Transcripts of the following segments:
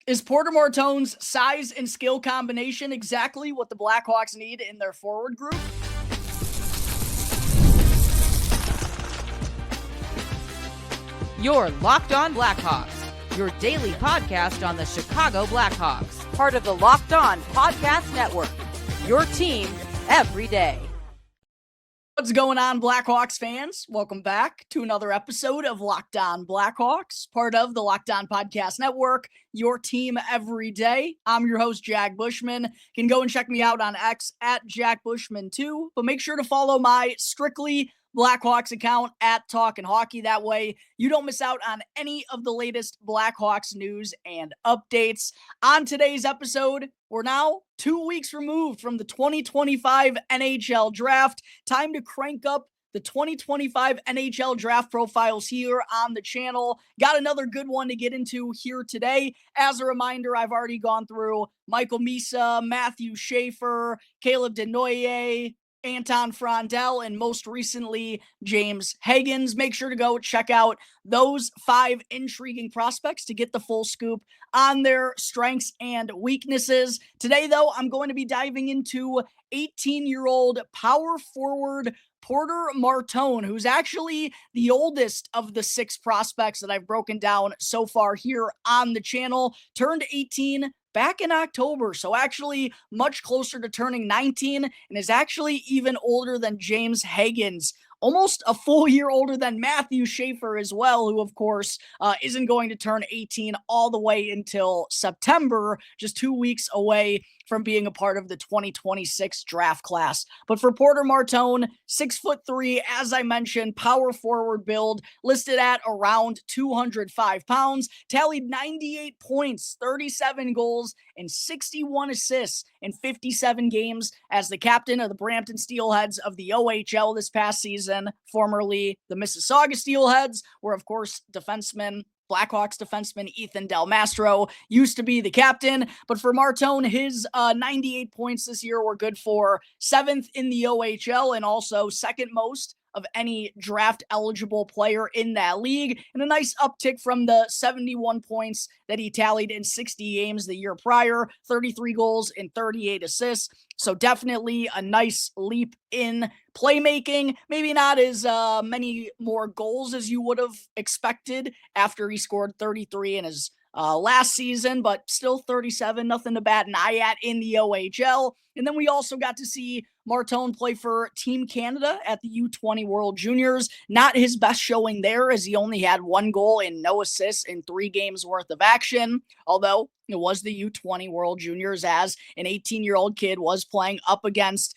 Is Porter Martone's size and skill combination exactly what the Blackhawks need in their forward group? You're Locked On Blackhawks, your daily podcast on the Chicago Blackhawks, part of the Locked On Podcast Network, your team every day. What's going on, Blackhawks fans? Welcome back to another episode of Locked On Blackhawks, part of the Locked On Podcast Network, your team every day. I'm your host, Jack Bushman. You can go and check me out on X at Jack Bushman 2, but make sure to follow my Strictly Blackhawks account at Talkin' Hockey. That way you don't miss out on any of the latest Blackhawks news and updates. On today's episode, we're now 2 weeks removed from the 2025 NHL Draft. Time to crank up the 2025 NHL Draft Profiles here on the channel. Got another good one to get into here today. As a reminder, I've already gone through Michael Misa, Matthew Schaefer, Caleb Denoyer, Anton Frondell, and most recently, James Higgins. Make sure to go check out those 5 intriguing prospects to get the full scoop on their strengths and weaknesses. Today, though, I'm going to be diving into 18-year-old power forward Porter Martone, who's actually the oldest of the 6 prospects that I've broken down so far here on the channel. Turned 18 back in October, so actually much closer to turning 19, and is actually even older than James Higgins. Almost a full year older than Matthew Schaefer as well, who, of course, isn't going to turn 18 all the way until September, just 2 weeks away from being a part of the 2026 draft class. But for Porter Martone, 6'3", as I mentioned, power forward build, listed at around 205 pounds, tallied 98 points, 37 goals, and 61 assists in 57 games as the captain of the Brampton Steelheads of the OHL this past season, formerly the Mississauga Steelheads, where, of course, Blackhawks defenseman Ethan Del Mastro used to be the captain. But for Martone, his 98 points this year were good for 7th in the OHL and also second most of any draft-eligible player in that league, and a nice uptick from the 71 points that he tallied in 60 games the year prior, 33 goals and 38 assists. So definitely a nice leap in playmaking. Maybe not as many more goals as you would have expected after he scored 33 in his last season, but still 37, nothing to bat an eye at in the OHL. And then we also got to see Martone play for Team Canada at the U20 World Juniors. Not his best showing there, as he only had 1 goal and no assists in 3 games worth of action, although it was the U20 World Juniors, as an 18-year-old kid was playing up against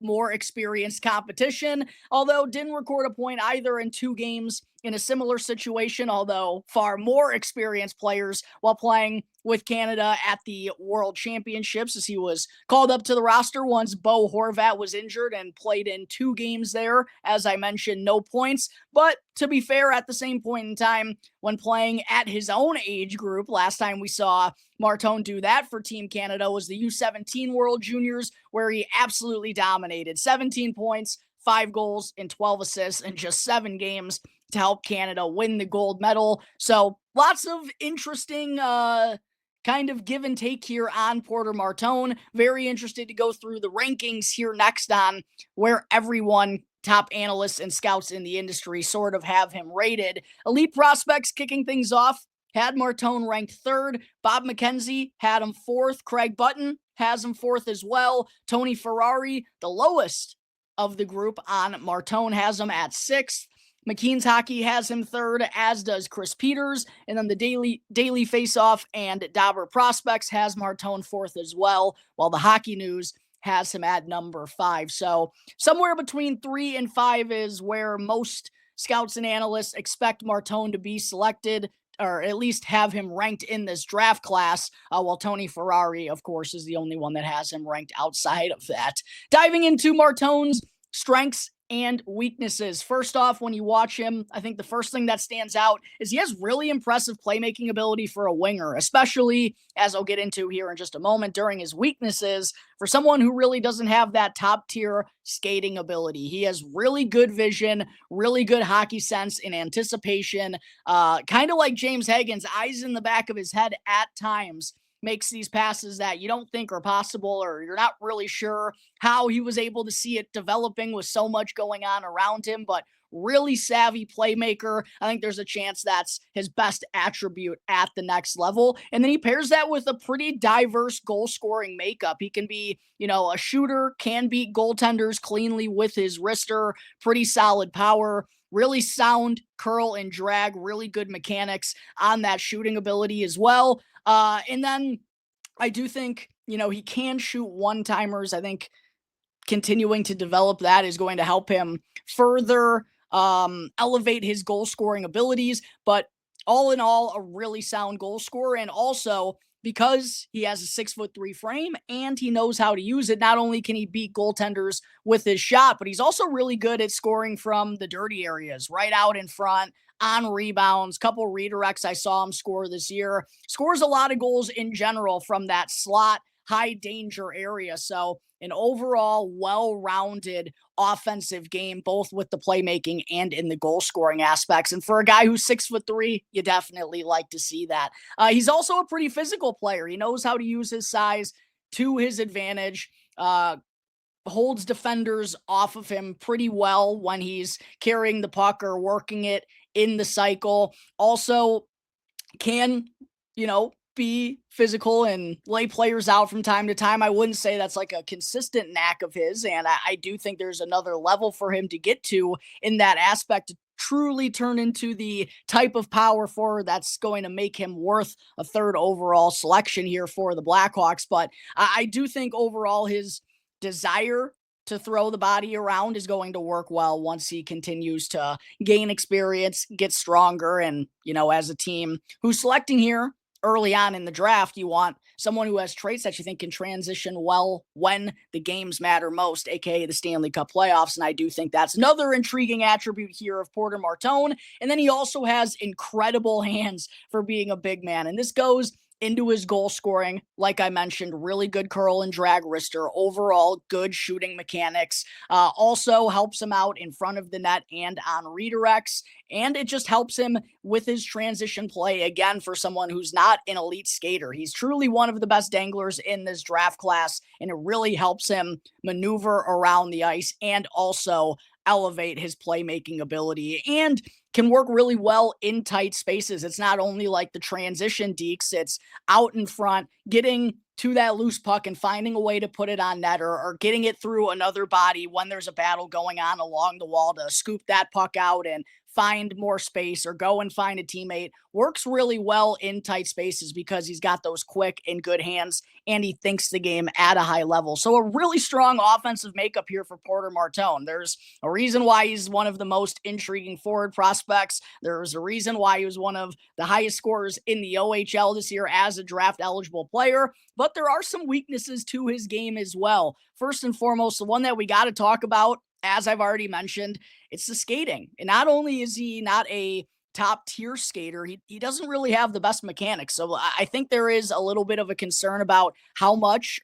more experienced competition, although didn't record a point either in 2 games in a similar situation, although far more experienced players while playing with Canada at the World Championships, as he was called up to the roster once Bo Horvat was injured and played in 2 games there. As I mentioned, no points. But to be fair, at the same point in time, when playing at his own age group, last time we saw Martone do that for Team Canada was the U17 World Juniors, where he absolutely dominated. 17 points, 5 goals, and 12 assists in just 7 games to help Canada win the gold medal. So lots of interesting kind of give and take here on Porter Martone. Very interested to go through the rankings here next on where everyone, top analysts and scouts in the industry, sort of have him rated. Elite Prospects kicking things off had Martone ranked 3rd. Bob McKenzie had him 4th. Craig Button has him 4th as well. Tony Ferrari, the lowest of the group on Martone, has him at 6th. McKean's Hockey has him 3rd, as does Chris Peters. And then the Daily Faceoff and Dobber Prospects has Martone 4th as well, while the Hockey News has him at number 5. So somewhere between 3 and 5 is where most scouts and analysts expect Martone to be selected, or at least have him ranked in this draft class, while Tony Ferrari, of course, is the only one that has him ranked outside of that. Diving into Martone's strengths and weaknesses. First off, when you watch him, I think the first thing that stands out is he has really impressive playmaking ability for a winger, especially, as I'll get into here in just a moment, during his weaknesses. For someone who really doesn't have that top tier skating ability, he has really good vision, really good hockey sense and anticipation, kind of like James Hagen's, eyes in the back of his head at times, makes these passes that you don't think are possible, or you're not really sure how he was able to see it developing with so much going on around him. But really savvy playmaker. I think there's a chance that's his best attribute at the next level. And then he pairs that with a pretty diverse goal scoring makeup. He can be, a shooter, can beat goaltenders cleanly with his wrister, pretty solid power, really sound curl and drag, really good mechanics on that shooting ability as well. And then I do think, he can shoot one-timers. I think continuing to develop that is going to help him further elevate his goal scoring abilities. But all in all, a really sound goal scorer. And also, because he has a 6'3" frame and he knows how to use it, not only can he beat goaltenders with his shot, but he's also really good at scoring from the dirty areas, right out in front, on rebounds, couple redirects I saw him score this year. Scores a lot of goals in general from that slot, high danger area. So an overall well-rounded offensive game, both with the playmaking and in the goal scoring aspects. And for a guy who's 6'3", you definitely like to see that. He's also a pretty physical player. He knows how to use his size to his advantage. Holds defenders off of him pretty well when he's carrying the puck or working it in the cycle. Also can, be physical and lay players out from time to time. I wouldn't say that's like a consistent knack of his. And I do think there's another level for him to get to in that aspect to truly turn into the type of power forward that's going to make him worth a third overall selection here for the Blackhawks. But I do think overall his desire to throw the body around is going to work well once he continues to gain experience, get stronger. And, as a team who's selecting here early on in the draft, you want someone who has traits that you think can transition well when the games matter most, aka the Stanley Cup playoffs. And I do think that's another intriguing attribute here of Porter Martone. And then he also has incredible hands for being a big man. And this goes into his goal scoring. Like I mentioned, really good curl and drag wrister, overall good shooting mechanics, also helps him out in front of the net and on redirects. And it just helps him with his transition play, again, for someone who's not an elite skater. He's truly one of the best danglers in this draft class, and it really helps him maneuver around the ice and also elevate his playmaking ability, and can work really well in tight spaces. It's not only like the transition deeks, it's out in front, getting to that loose puck and finding a way to put it on net, or getting it through another body when there's a battle going on along the wall to scoop that puck out and find more space or go and find a teammate. Works really well in tight spaces because he's got those quick and good hands, and he thinks the game at a high level. So a really strong offensive makeup here for Porter Martone. There's a reason why he's one of the most intriguing forward prospects. There's a reason why he was one of the highest scorers in the OHL this year as a draft eligible player. But there are some weaknesses to his game as well. First and foremost, the one that we got to talk about, as I've already mentioned, it's the skating. And not only is he not a top tier skater, he doesn't really have the best mechanics. So I think there is a little bit of a concern about how much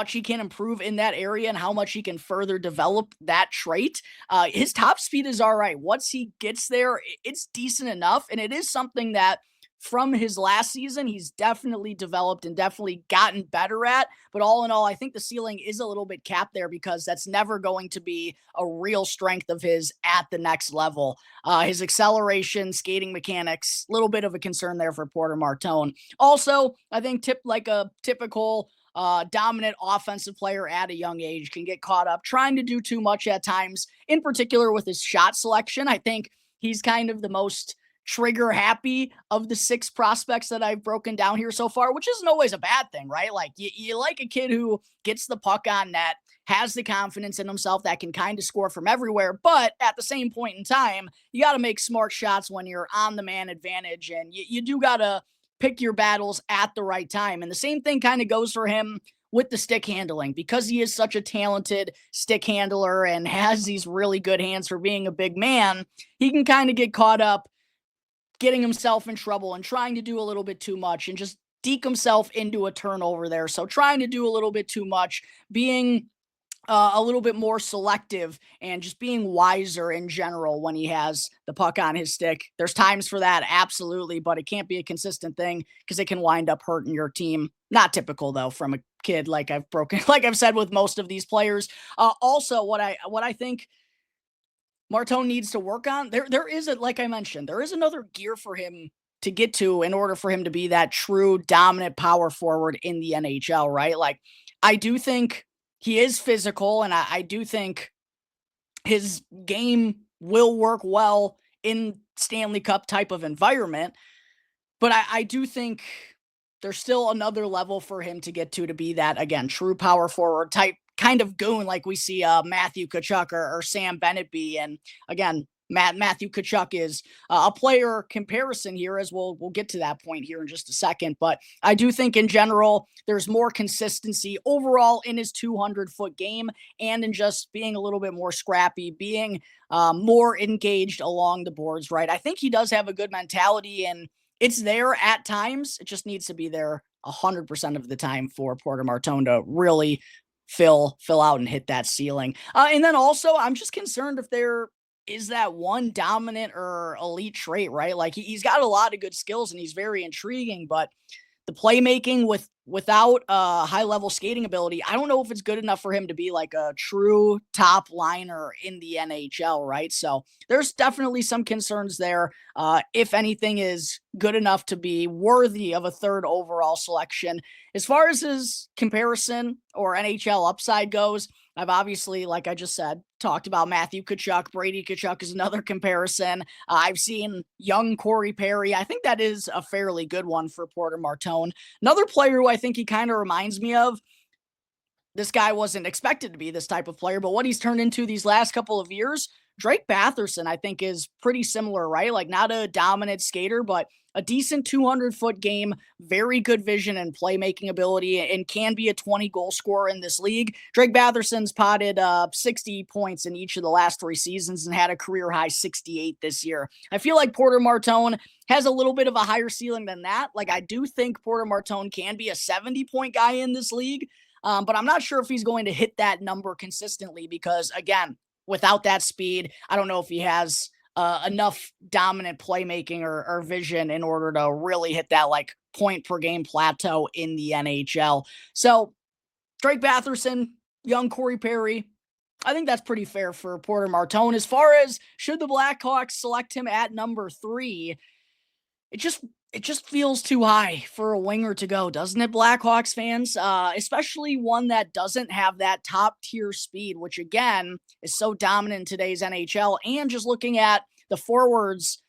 he can improve in that area and how much he can further develop that trait. His top speed is all right. Once he gets there, it's decent enough. And it is something that from his last season, he's definitely developed and definitely gotten better at. But all in all, I think the ceiling is a little bit capped there because that's never going to be a real strength of his at the next level. His acceleration, skating mechanics, a little bit of a concern there for Porter Martone. Also, I think like a typical dominant offensive player at a young age can get caught up trying to do too much at times, in particular with his shot selection. I think he's kind of the most trigger happy of the 6 prospects that I've broken down here so far, which isn't always a bad thing, right? Like you like a kid who gets the puck on net, has the confidence in himself that can kind of score from everywhere. But at the same point in time, you got to make smart shots when you're on the man advantage, and you do got to pick your battles at the right time. And the same thing kind of goes for him with the stick handling, because he is such a talented stick handler and has these really good hands for being a big man. He can kind of get caught up getting himself in trouble and trying to do a little bit too much and just deke himself into a turnover there. So trying to do a little bit too much, being a little bit more selective and just being wiser in general when he has the puck on his stick. There's times for that, absolutely, but it can't be a consistent thing because it can wind up hurting your team. Not typical though from a kid, like I've said with most of these players. Also, what I think Martone needs to work on, there is like I mentioned, there is another gear for him to get to in order for him to be that true dominant power forward in the NHL, right? Like, I do think he is physical, and I do think his game will work well in Stanley Cup type of environment. But I do think there's still another level for him to get to be that, again, true power forward type kind of goon like we see Matthew Tkachuk or Sam Bennett be. And again, Matthew Tkachuk is a player comparison here, as we'll get to that point here in just a second. But I do think in general, there's more consistency overall in his 200-foot game and in just being a little bit more scrappy, being more engaged along the boards, right? I think he does have a good mentality, and it's there at times. It just needs to be there 100% of the time for Porter Martone to really fill out and hit that ceiling. And then also, I'm just concerned if there is that one dominant or elite trait, right? Like he's got a lot of good skills and he's very intriguing, but the playmaking without high level skating ability, I don't know if it's good enough for him to be like a true top liner in the NHL, right? So there's definitely some concerns there. If anything is good enough to be worthy of a third overall selection. As far as his comparison or NHL upside goes, I've obviously, like I just said, talked about Matthew Tkachuk. Brady Tkachuk is another comparison. I've seen young Corey Perry. I think that is a fairly good one for Porter Martone. Another player who I think he kind of reminds me of, this guy wasn't expected to be this type of player, but what he's turned into these last couple of years, Drake Batherson, I think is pretty similar, right? Like not a dominant skater, but a decent 200-foot game, very good vision and playmaking ability, and can be a 20-goal scorer in this league. Drake Batherson's potted 60 points in each of the last 3 seasons and had a career-high 68 this year. I feel like Porter Martone has a little bit of a higher ceiling than that. Like I do think Porter Martone can be a 70-point guy in this league, but I'm not sure if he's going to hit that number consistently because, again, without that speed, I don't know if he has enough dominant playmaking or vision in order to really hit that like point per game plateau in the NHL. So Drake Batherson, young Corey Perry, I think that's pretty fair for Porter Martone. As far as should the Blackhawks select him at number 3, it just feels too high for a winger to go, doesn't it, Blackhawks fans? Especially one that doesn't have that top-tier speed, which, again, is so dominant in today's NHL. And just looking at the forwards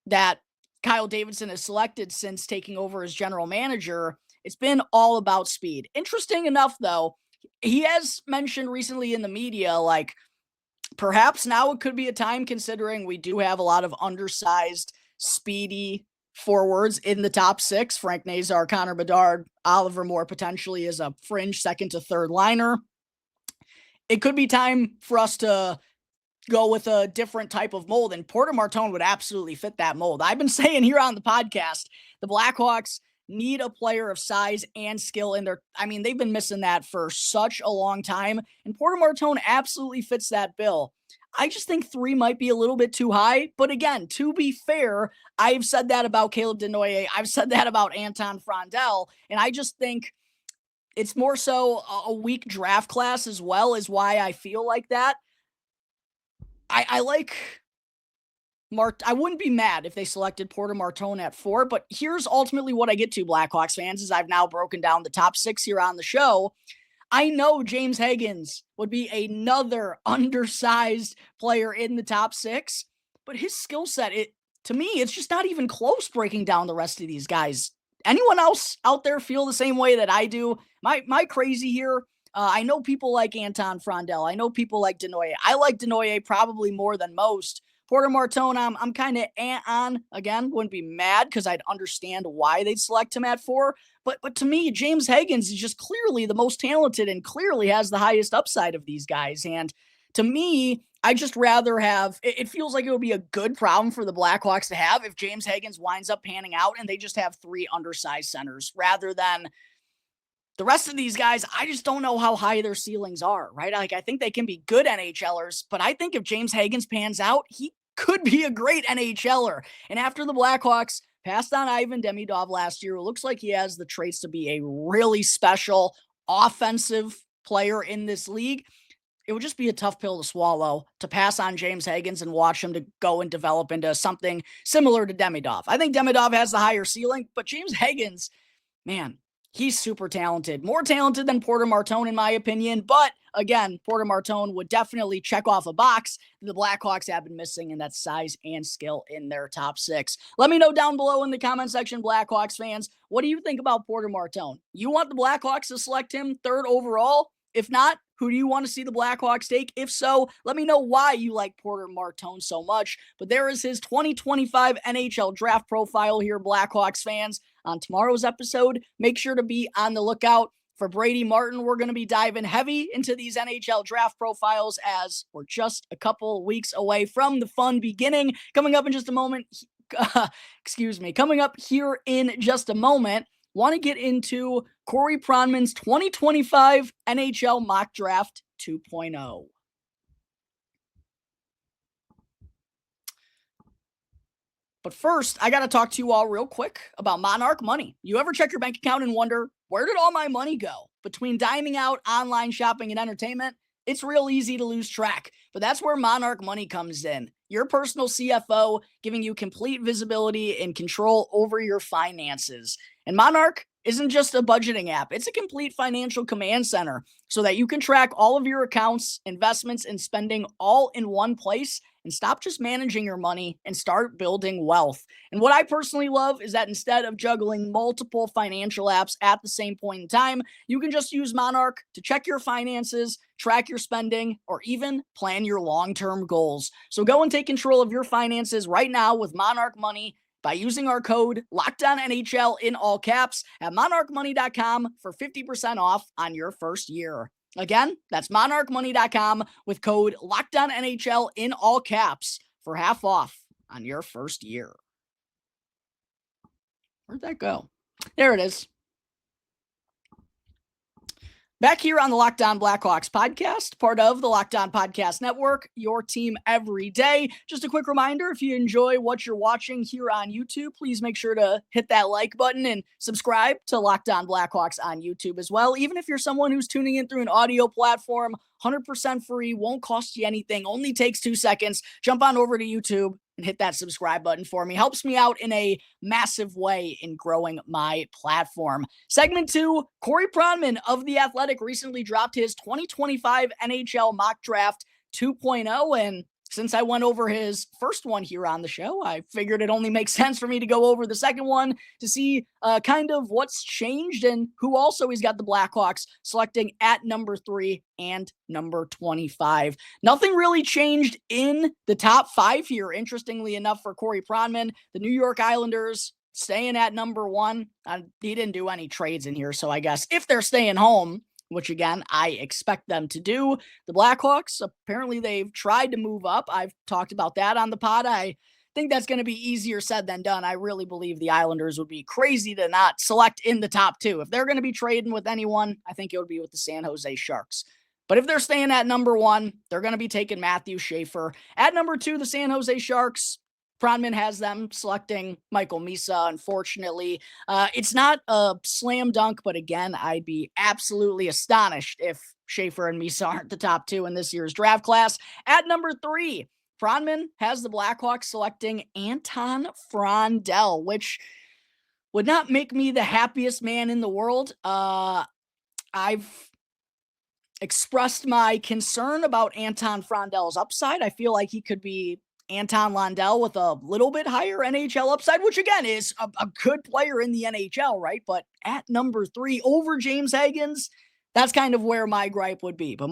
that Kyle Davidson has selected since taking over as general manager, it's been all about speed. Interesting enough, though, he has mentioned recently in the media, like, perhaps now it could be a time, considering we do have a lot of undersized, speedy forwards in the top 6. Frank Nazar, Connor Bedard, Oliver Moore potentially as a fringe second to third liner. It could be time for us to go with a different type of mold, and Porter Martone would absolutely fit that mold. I've been saying here on the podcast, the Blackhawks need a player of size and skill in their, they've been missing that for such a long time, and Porter Martone absolutely fits that bill. I just think 3 might be a little bit too high. But again, to be fair, I've said that about Caleb Denoye. I've said that about Anton Frondel. And I just think it's more so a weak draft class as well is why I feel like that. I like I wouldn't be mad if they selected Porter Martone at 4. But here's ultimately what I get to, Blackhawks fans, as I've now broken down the top 6 here on the show. I know James Higgins would be another undersized player in the top 6, but his skill set, to me, it's just not even close breaking down the rest of these guys. Anyone else out there feel the same way that I do? Am I crazy here? I know people like Anton Frondel. I know people like Denoye. I like Denoye probably more than most. Porter Martone, I'm kind of on. Again, wouldn't be mad because I'd understand why they'd select him at 4. But to me, James Higgins is just clearly the most talented and clearly has the highest upside of these guys. And to me, I just rather have, it feels like it would be a good problem for the Blackhawks to have if James Higgins winds up panning out and they just have 3 undersized centers rather than the rest of these guys. I just don't know how high their ceilings are, right? Like, I think they can be good NHLers, but I think if James Higgins pans out, he could be a great NHLer. And after the Blackhawks passed on Ivan Demidov last year, it looks like he has the traits to be a really special offensive player in this league. It would just be a tough pill to swallow to pass on James Higgins and watch him to go and develop into something similar to Demidov. I think Demidov has the higher ceiling, but James Higgins, man, he's super talented. More talented than Porter Martone, in my opinion. But again, Porter Martone would definitely check off a box that the Blackhawks have been missing, and that's size and skill in their top 6. Let me know down below in the comment section, Blackhawks fans, what do you think about Porter Martone? You want the Blackhawks to select him 3rd overall? If not, who do you want to see the Blackhawks take? If so, let me know why you like Porter Martone so much. But there is his 2025 NHL Draft Profile here, Blackhawks fans. On tomorrow's episode, make sure to be on the lookout for Brady Martin. We're going to be diving heavy into these NHL Draft Profiles as we're just a couple weeks away from the fun beginning. Coming up in just a moment, coming up here in just a moment, want to get into Corey Pronman's 2025 NHL Mock Draft 2.0. But first, I got to talk to you all real quick about Monarch Money. You ever check your bank account and wonder, where did all my money go? Between dining out, online shopping, and entertainment, it's real easy to lose track. But that's where Monarch Money comes in. Your personal CFO, giving you complete visibility and control over your finances. And Monarch isn't just a budgeting app. It's a complete financial command center so that you can track all of your accounts, investments, and spending all in one place and stop just managing your money and start building wealth. And what I personally love is that instead of juggling multiple financial apps at the same point in time, you can just use Monarch to check your finances, track your spending, or even plan your long-term goals. So go and take control of your finances right now with Monarch Money by using our code LOCKEDONNHL in all caps at monarchmoney.com for 50% off on your first year. Again, that's monarchmoney.com with code LOCKEDONNHL in all caps for half off on your first year. Where'd that go? There it is. Back here on the Locked On Blackhawks podcast, part of the Locked On Podcast Network, your team every day. Just a quick reminder, if you enjoy what you're watching here on YouTube, please make sure to hit that like button and subscribe to Locked On Blackhawks on YouTube as well. Even if you're someone who's tuning in through an audio platform, 100% free, won't cost you anything, only takes 2 seconds. Jump on over to YouTube and hit that subscribe button for me. Helps me out in a massive way in growing my platform. Segment 2, Corey Pronman of The Athletic recently dropped his 2025 NHL Mock Draft 2.0, and since I went over his first one here on the show, I figured it only makes sense for me to go over the second one to see kind of what's changed and who also he's got the Blackhawks selecting at number 3 and number 25. Nothing really changed in the top 5 here, interestingly enough, for Corey Pronman. The New York Islanders staying at number 1. He didn't do any trades in here, so I guess if they're staying home, which again, I expect them to do. The Blackhawks, apparently they've tried to move up. I've talked about that on the pod. I think that's going to be easier said than done. I really believe the Islanders would be crazy to not select in the top 2. If they're going to be trading with anyone, I think it would be with the San Jose Sharks. But if they're staying at number 1, they're going to be taking Matthew Schaefer. At number 2, the San Jose Sharks, Pronman has them selecting Michael Misa, unfortunately. It's not a slam dunk, but again, I'd be absolutely astonished if Schaefer and Misa aren't the top 2 in this year's draft class. At number 3, Pronman has the Blackhawks selecting Anton Frondell, which would not make me the happiest man in the world. I've expressed my concern about Anton Frondell's upside. I feel like he could be Anton Lundell with a little bit higher NHL upside, which again is a good player in the NHL, right? But at number 3 over James Higgins, that's kind of where my gripe would be. But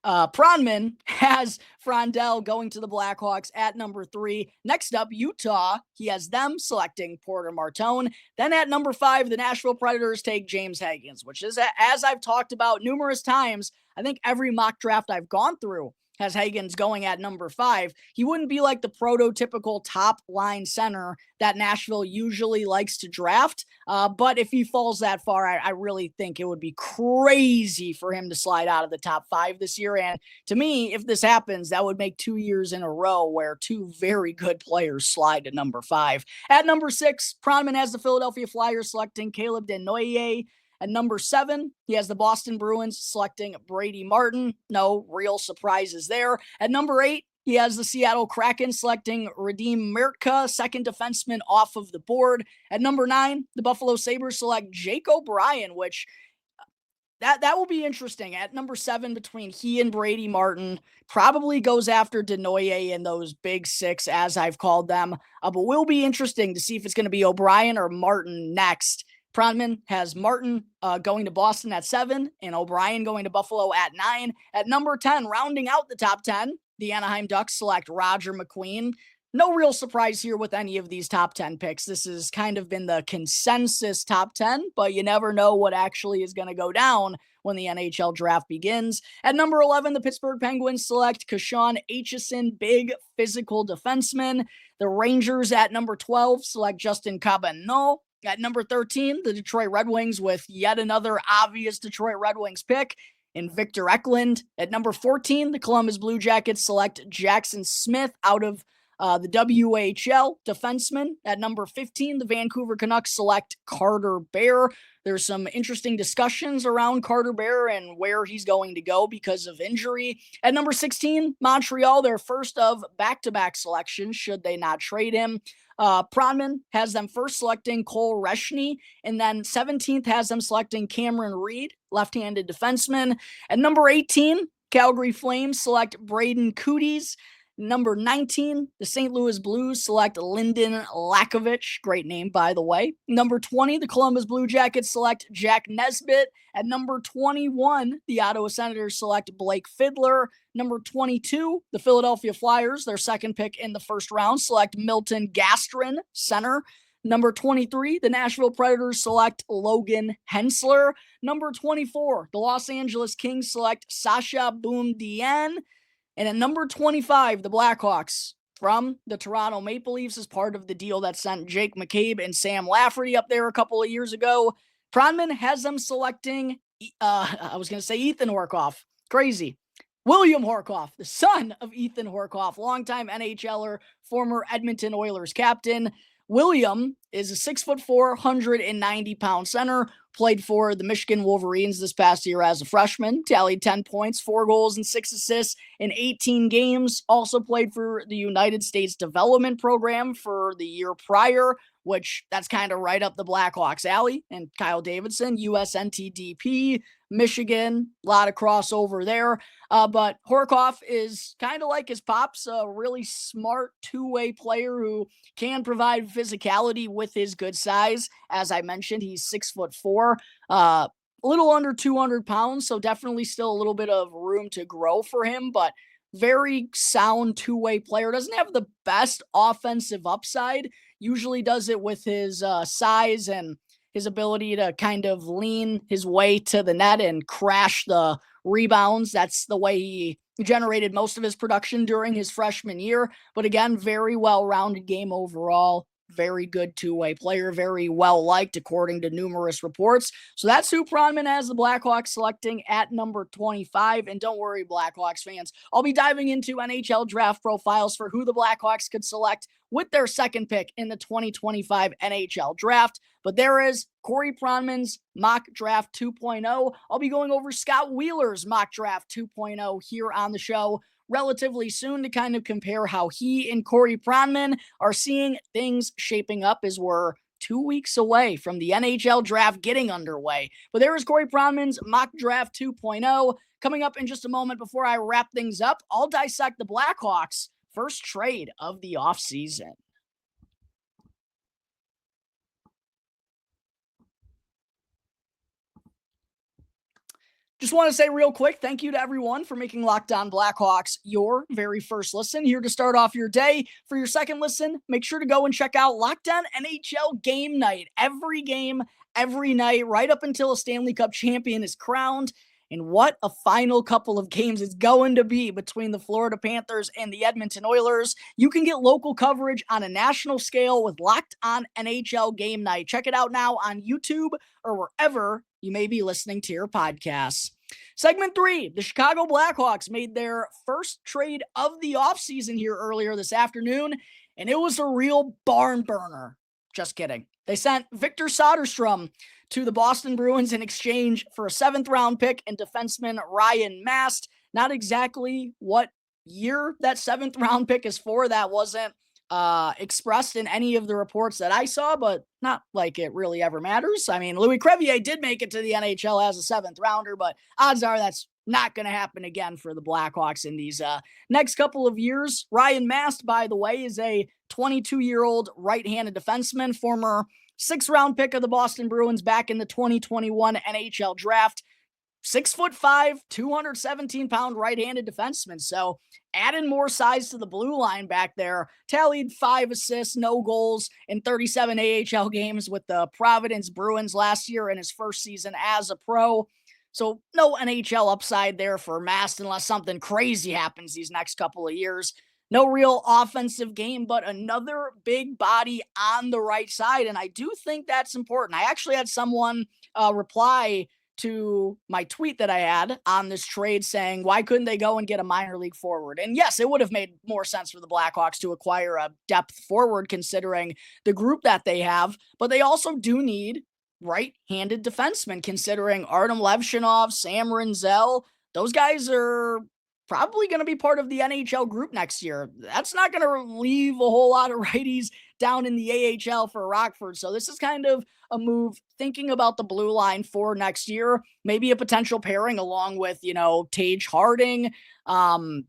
Pronman has Frondell going to the Blackhawks at number 3. Next up, Utah. He has them selecting Porter Martone. Then at number 5, the Nashville Predators take James Higgins, which is, as I've talked about numerous times, I think every mock draft I've gone through has Higgins going at number 5. He wouldn't be like the prototypical top line center that Nashville usually likes to draft. But if he falls that far, I really think it would be crazy for him to slide out of the top 5 this year. And to me, if this happens, that would make 2 years in a row where 2 very good players slide to number 5. At number 6, Pronman has the Philadelphia Flyers selecting Caleb Denoyer. At number 7, he has the Boston Bruins selecting Brady Martin. No real surprises there. At number 8, he has the Seattle Kraken selecting Radim Mirka, second defenseman off of the board. At number 9, the Buffalo Sabres select Jake O'Brien, which that will be interesting. At number 7, between he and Brady Martin, probably goes after Denoyer and those big 6, as I've called them. But will be interesting to see if it's going to be O'Brien or Martin next. Pronman has Martin going to Boston at 7 and O'Brien going to Buffalo at 9. At number 10, rounding out the top 10, the Anaheim Ducks select Roger McQueen. No real surprise here with any of these top 10 picks. This has kind of been the consensus top 10, but you never know what actually is going to go down when the NHL draft begins. At number 11, the Pittsburgh Penguins select Kashawn Aitchison, big physical defenseman. The Rangers at number 12 select Justin Cabano. At number 13, the Detroit Red Wings with yet another obvious Detroit Red Wings pick in Victor Eklund. At number 14, the Columbus Blue Jackets select Jackson Smith out of the WHL defenseman. At number 15, the Vancouver Canucks select Carter Bear. There's some interesting discussions around Carter Bear and where he's going to go because of injury. At number 16, Montreal, their first of back-to-back selections, should they not trade him. Pronman has them first selecting Cole Reschny, and then 17th has them selecting Cameron Reed, left-handed defenseman. At number 18, Calgary Flames select Braden Cooties. Number 19, the St. Louis Blues select Lyndon Lakovich. Great name, by the way. Number 20, the Columbus Blue Jackets select Jack Nesbitt. At number 21, the Ottawa Senators select Blake Fiddler. Number 22, the Philadelphia Flyers, their second pick in the first round, select Milton Gastrin, center. Number 23, the Nashville Predators select Logan Hensler. Number 24, the Los Angeles Kings select Sasha Boumedienne. And at number 25, the Blackhawks from the Toronto Maple Leafs as part of the deal that sent Jake McCabe and Sam Lafferty up there a couple of years ago. Pronman has them selecting, Ethan Horkoff. Crazy. William Horkoff, the son of Ethan Horkoff, longtime NHLer, former Edmonton Oilers captain. William is a 6'4", 190-pound center, played for the Michigan Wolverines this past year as a freshman, tallied 10 points, 4 goals, and 6 assists in 18 games. Also played for the United States Development Program for the year prior, which that's kind of right up the Blackhawks alley. And Kyle Davidson, USNTDP, Michigan, a lot of crossover there. But Horkoff is kind of like his pops, a really smart two-way player who can provide physicality with his good size. As I mentioned, he's 6'4", a little under 200 pounds, so definitely still a little bit of room to grow for him, but very sound two-way player. Doesn't have the best offensive upside, usually does it with his size and his ability to kind of lean his way to the net and crash the rebounds. That's the way he generated most of his production during his freshman year. But again, very well-rounded game overall. Very good two-way player, very well-liked according to numerous reports. So that's who Pronman has the Blackhawks selecting at number 25. And don't worry, Blackhawks fans, I'll be diving into NHL draft profiles for who the Blackhawks could select with their second pick in the 2025 NHL draft. But there is Corey Pronman's mock draft 2.0. I'll be going over Scott Wheeler's mock draft 2.0 here on the show relatively soon to kind of compare how he and Corey Pronman are seeing things shaping up as we're 2 weeks away from the NHL draft getting underway. But there is Corey Pronman's mock draft 2.0. Coming up in just a moment before I wrap things up, I'll dissect the Blackhawks' first trade of the offseason. Just want to say real quick, thank you to everyone for making Locked On Blackhawks your very first listen. Here to start off your day. For your second listen, make sure to go and check out Locked On NHL Game Night. Every game, every night, right up until a Stanley Cup champion is crowned. And what a final couple of games it's going to be between the Florida Panthers and the Edmonton Oilers. You can get local coverage on a national scale with Locked On NHL Game Night. Check it out now on YouTube or wherever you may be listening to your podcasts. Segment 3, the Chicago Blackhawks made their first trade of the offseason here earlier this afternoon, and it was a real barn burner. Just kidding. They sent Victor Soderstrom to the Boston Bruins in exchange for a 7th-round pick and defenseman Ryan Mast. Not exactly what year that 7th-round pick is for. That wasn't expressed in any of the reports that I saw, but not like it really ever matters. I mean, Louis Crevier did make it to the NHL as a 7th-rounder, but odds are that's not going to happen again for the Blackhawks in these next couple of years. Ryan Mast, by the way, is a 22-year-old right-handed defenseman, former 6th-round pick of the Boston Bruins back in the 2021 NHL Draft. 6'5", 217-pound right-handed defenseman. So adding more size to the blue line back there. Tallied 5 assists, no goals in 37 AHL games with the Providence Bruins last year in his first season as a pro. So no NHL upside there for Mast unless something crazy happens these next couple of years. No real offensive game, but another big body on the right side. And I do think that's important. I actually had someone reply to my tweet that I had on this trade saying, why couldn't they go and get a minor league forward? And yes, it would have made more sense for the Blackhawks to acquire a depth forward considering the group that they have, but they also do need right-handed defensemen considering Artem Levshinov, Sam Rinzel. Those guys are probably going to be part of the NHL group next year. That's not going to leave a whole lot of righties down in the AHL for Rockford. So this is kind of a move thinking about the blue line for next year, maybe a potential pairing along with, Tage Harding, some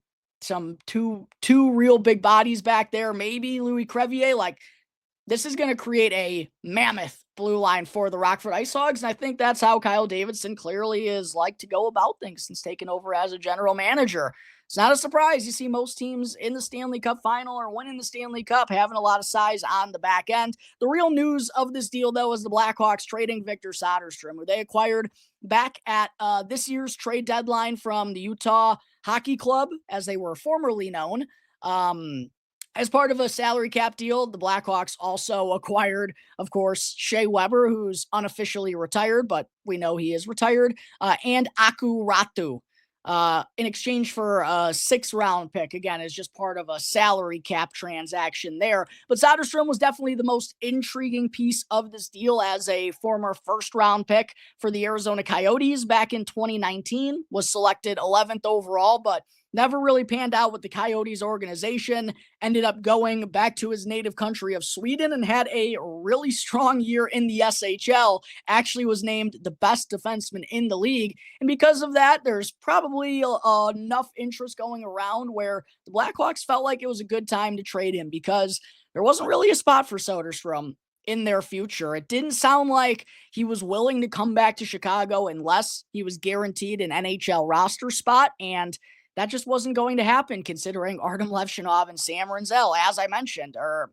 two real big bodies back there, maybe Louis Crevier. Like, this is going to create a mammoth blue line for the Rockford Ice Hogs, and I think that's how Kyle Davidson clearly is like to go about things since taking over as a general manager. It's not a surprise. You see most teams in the Stanley Cup final or winning the Stanley Cup having a lot of size on the back end. The real news of this deal, though, is the Blackhawks trading Victor Soderstrom, who they acquired back at this year's trade deadline from the Utah Hockey Club, as they were formerly known. As part of a salary cap deal, the Blackhawks also acquired, of course, Shea Weber, who's unofficially retired, but we know he is retired, and Aku Ratu in exchange for a 6th-round pick. Again, is just part of a salary cap transaction there. But Soderstrom was definitely the most intriguing piece of this deal as a former 1st-round pick for the Arizona Coyotes back in 2019, was selected 11th overall, but never really panned out with the Coyotes organization, ended up going back to his native country of Sweden and had a really strong year in the SHL, actually was named the best defenseman in the league. And because of that, there's probably enough interest going around where the Blackhawks felt like it was a good time to trade him because there wasn't really a spot for Soderstrom in their future. It didn't sound like he was willing to come back to Chicago unless he was guaranteed an NHL roster spot, and that just wasn't going to happen considering Artem Levshinov and Sam Rinzel, as I mentioned, are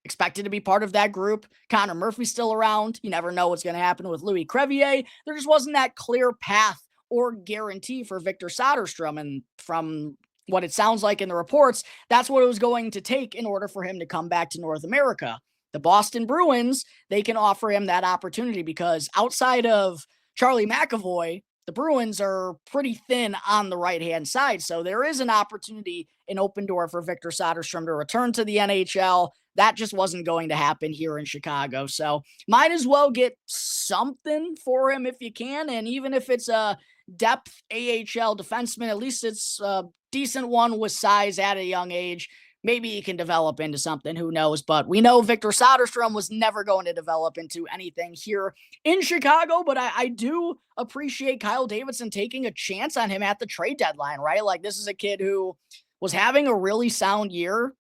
expected to be part of that group. Connor Murphy's still around. You never know what's going to happen with Louis Crevier. There just wasn't that clear path or guarantee for Victor Soderstrom. And from what it sounds like in the reports, that's what it was going to take in order for him to come back to North America. The Boston Bruins, they can offer him that opportunity because outside of Charlie McAvoy, the Bruins are pretty thin on the right-hand side, so there is an opportunity, an open door for Victor Soderstrom to return to the NHL. That just wasn't going to happen here in Chicago, so might as well get something for him if you can, and even if it's a depth AHL defenseman, at least it's a decent one with size at a young age. Maybe he can develop into something, who knows? But we know Victor Soderstrom was never going to develop into anything here in Chicago, but I do appreciate Kyle Davidson taking a chance on him at the trade deadline, right? Like, this is a kid who was having a really sound year.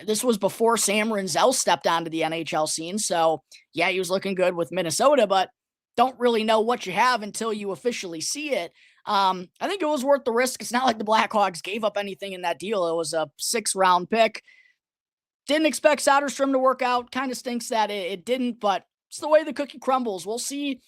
This was before Sam Rinzel stepped onto the NHL scene, so yeah, he was looking good with Minnesota, but don't really know what you have until you officially see it. I think it was worth the risk. It's not like the Blackhawks gave up anything in that deal. It was a 6th-round pick. Didn't expect Soderstrom to work out. Kind of stinks that it didn't, but it's the way the cookie crumbles. We'll see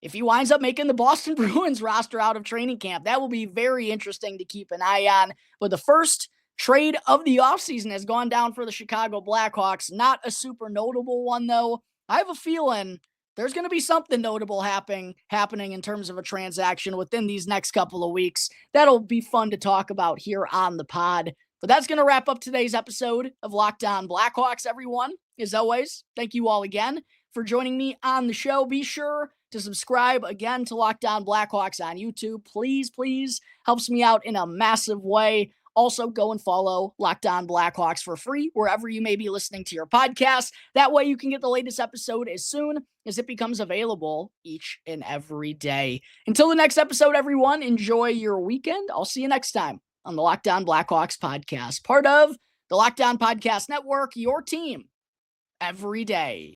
if he winds up making the Boston Bruins roster out of training camp. That will be very interesting to keep an eye on. But the first trade of the offseason has gone down for the Chicago Blackhawks. Not a super notable one, though. I have a feeling there's going to be something notable happening in terms of a transaction within these next couple of weeks. That'll be fun to talk about here on the pod. But that's going to wrap up today's episode of Locked On Blackhawks, everyone. As always, thank you all again for joining me on the show. Be sure to subscribe again to Locked On Blackhawks on YouTube. Please, helps me out in a massive way. Also, go and follow Locked On Blackhawks for free wherever you may be listening to your podcast. That way you can get the latest episode as soon as it becomes available each and every day. Until the next episode, everyone, enjoy your weekend. I'll see you next time on the Locked On Blackhawks podcast, part of the Locked On Podcast Network, your team every day.